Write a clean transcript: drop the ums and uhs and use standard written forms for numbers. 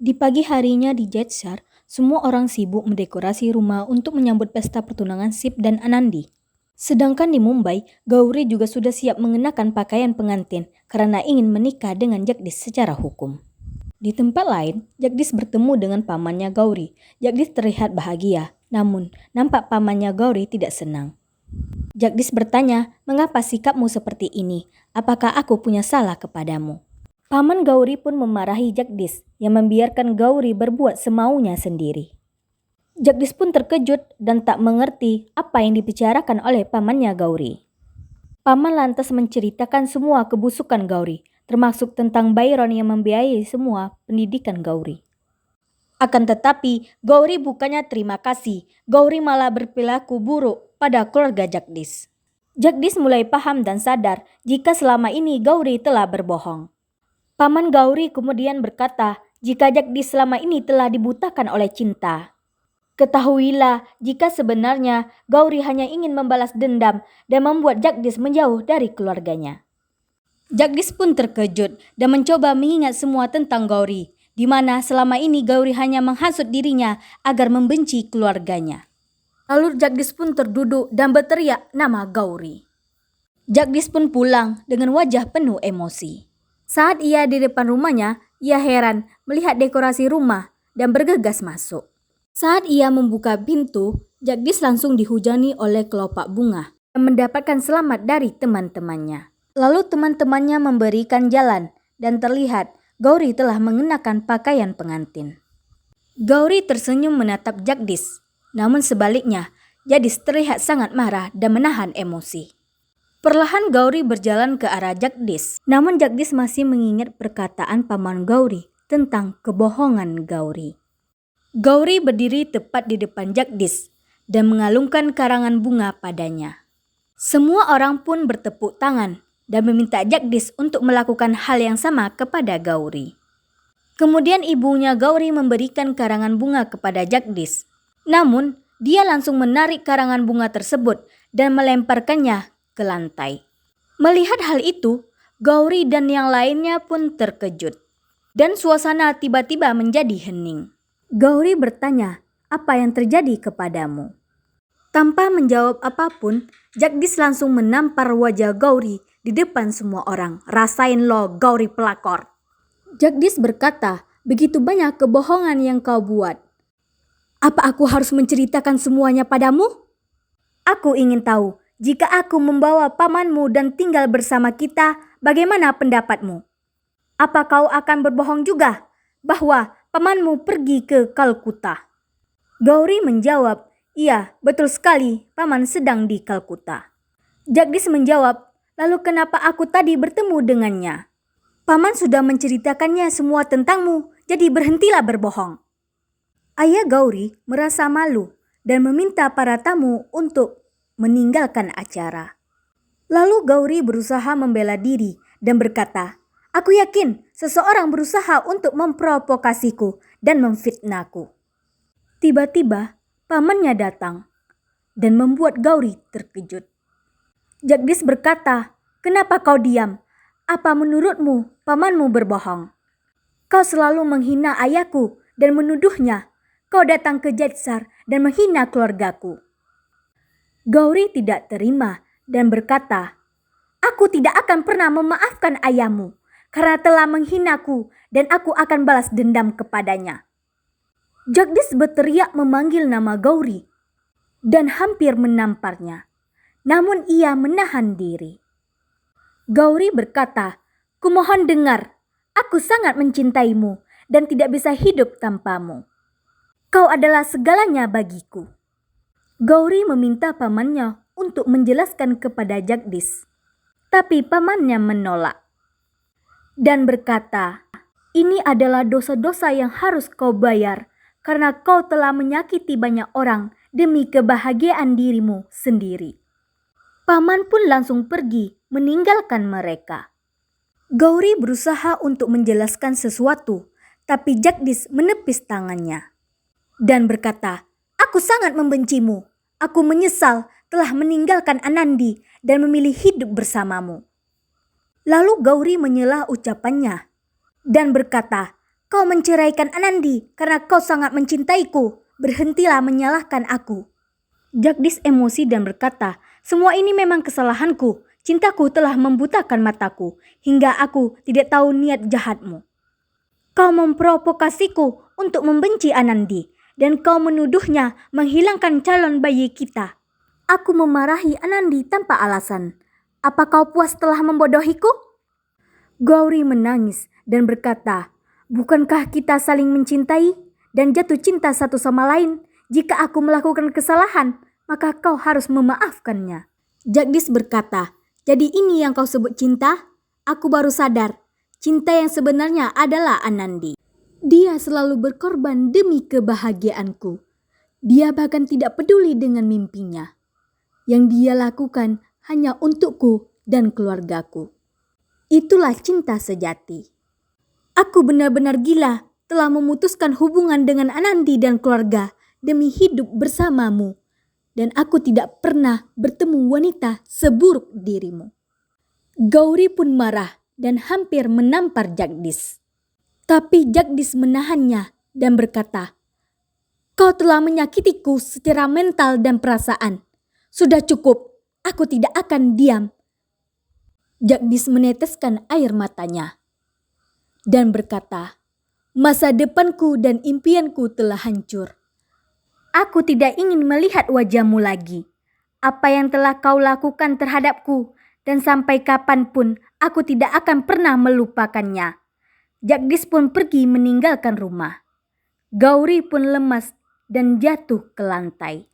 Di pagi harinya di Jetsar, semua orang sibuk mendekorasi rumah untuk menyambut pesta pertunangan Sip dan Anandi. Sedangkan di Mumbai, Gauri juga sudah siap mengenakan pakaian pengantin karena ingin menikah dengan Jagdish secara hukum. Di tempat lain, Jagdish bertemu dengan pamannya Gauri. Jagdish terlihat bahagia, namun nampak pamannya Gauri tidak senang. Jagdish bertanya, "Mengapa sikapmu seperti ini? Apakah aku punya salah kepadamu?" Paman Gauri pun memarahi Jagdish yang membiarkan Gauri berbuat semaunya sendiri. Jagdish pun terkejut dan tak mengerti apa yang dibicarakan oleh pamannya Gauri. Paman lantas menceritakan semua kebusukan Gauri, termasuk tentang Byron yang membiayai semua pendidikan Gauri. Akan tetapi, Gauri bukannya terima kasih, Gauri malah berperilaku buruk pada keluarga Jagdish. Jagdish mulai paham dan sadar jika selama ini Gauri telah berbohong. Paman Gauri kemudian berkata, jika Jagdish selama ini telah dibutakan oleh cinta. Ketahuilah jika sebenarnya Gauri hanya ingin membalas dendam dan membuat Jagdish menjauh dari keluarganya. Jagdish pun terkejut dan mencoba mengingat semua tentang Gauri, di mana selama ini Gauri hanya menghasut dirinya agar membenci keluarganya. Lalu Jagdish pun terduduk dan berteriak nama Gauri. Jagdish pun pulang dengan wajah penuh emosi. Saat ia di depan rumahnya, ia heran melihat dekorasi rumah dan bergegas masuk. Saat ia membuka pintu, Jagdish langsung dihujani oleh kelopak bunga dan mendapatkan selamat dari teman-temannya. Lalu teman-temannya memberikan jalan dan terlihat Gauri telah mengenakan pakaian pengantin. Gauri tersenyum menatap Jagdish, namun sebaliknya Jagdish terlihat sangat marah dan menahan emosi. Perlahan Gauri berjalan ke arah Jagdish, namun Jagdish masih mengingat perkataan paman Gauri tentang kebohongan Gauri. Gauri berdiri tepat di depan Jagdish dan mengalungkan karangan bunga padanya. Semua orang pun bertepuk tangan dan meminta Jagdish untuk melakukan hal yang sama kepada Gauri. Kemudian ibunya Gauri memberikan karangan bunga kepada Jagdish. Namun, dia langsung menarik karangan bunga tersebut dan melemparkannya ke lantai. Melihat hal itu, Gauri dan yang lainnya pun terkejut. Dan suasana tiba-tiba menjadi hening. Gauri bertanya, "Apa yang terjadi kepadamu?" Tanpa menjawab apapun, Jagdish langsung menampar wajah Gauri di depan semua orang. "Rasain lo, Gauri pelakor." Jagdish berkata, "Begitu banyak kebohongan yang kau buat. Apa aku harus menceritakan semuanya padamu? Aku ingin tahu, jika aku membawa pamanmu dan tinggal bersama kita, bagaimana pendapatmu? Apa kau akan berbohong juga bahwa pamanmu pergi ke Kalkuta?" Gauri menjawab, "Iya, betul sekali, paman sedang di Kalkuta." Jagdish menjawab, "Lalu kenapa aku tadi bertemu dengannya? Paman sudah menceritakannya semua tentangmu, jadi berhentilah berbohong." Ayah Gauri merasa malu dan meminta para tamu untuk meninggalkan acara. Lalu Gauri berusaha membela diri dan berkata, "Aku yakin seseorang berusaha untuk memprovokasiku dan memfitnahku." Tiba-tiba pamannya datang dan membuat Gauri terkejut. Jagdish berkata, "Kenapa kau diam? Apa menurutmu pamanmu berbohong? Kau selalu menghina ayahku dan menuduhnya. Kau datang ke Jetsar dan menghina keluargaku." Gauri tidak terima dan berkata, "Aku tidak akan pernah memaafkan ayahmu karena telah menghinaku dan aku akan balas dendam kepadanya." Jagdish berteriak memanggil nama Gauri dan hampir menamparnya. Namun ia menahan diri. Gauri berkata, "Kumohon dengar, aku sangat mencintaimu dan tidak bisa hidup tanpamu. Kau adalah segalanya bagiku." Gauri meminta pamannya untuk menjelaskan kepada Jagdish, tapi pamannya menolak dan berkata, "Ini adalah dosa-dosa yang harus kau bayar karena kau telah menyakiti banyak orang demi kebahagiaan dirimu sendiri." Paman pun langsung pergi meninggalkan mereka. Gauri berusaha untuk menjelaskan sesuatu, tapi Jagdish menepis tangannya dan berkata, "Aku sangat membencimu. Aku menyesal telah meninggalkan Anandi dan memilih hidup bersamamu." Lalu Gauri menyela ucapannya dan berkata, Kau menceraikan Anandi karena kau sangat mencintaiku. Berhentilah menyalahkan aku. Jagdish emosi dan berkata, semua ini memang kesalahanku. Cintaku telah membutakan mataku hingga aku tidak tahu niat jahatmu. Kau memprovokasiku untuk membenci Anandi dan kau menuduhnya menghilangkan calon bayi kita. Aku memarahi Anandi tanpa alasan. Apa kau puas telah membodohiku? Gauri menangis dan berkata, bukankah kita saling mencintai dan jatuh cinta satu sama lain? Jika aku melakukan kesalahan, maka kau harus memaafkannya. Jagdish berkata, jadi ini yang kau sebut cinta? Aku baru sadar, cinta yang sebenarnya adalah Anandi. Dia selalu berkorban demi kebahagiaanku. Dia bahkan tidak peduli dengan mimpinya. Yang dia lakukan hanya untukku dan keluargaku. Itulah cinta sejati. Aku benar-benar gila telah memutuskan hubungan dengan Anandi dan keluarga demi hidup bersamamu. Dan aku tidak pernah bertemu wanita seburuk dirimu. Gauri pun marah dan hampir menampar Jagdish. Tapi Jagdish menahannya dan berkata, kau telah menyakitiku secara mental dan perasaan. Sudah cukup, aku tidak akan diam. Jagdish meneteskan air matanya dan berkata, masa depanku dan impianku telah hancur. Aku tidak ingin melihat wajahmu lagi. Apa yang telah kau lakukan terhadapku dan sampai kapanpun aku tidak akan pernah melupakannya. Jagdish pun pergi meninggalkan rumah. Gauri pun lemas dan jatuh ke lantai.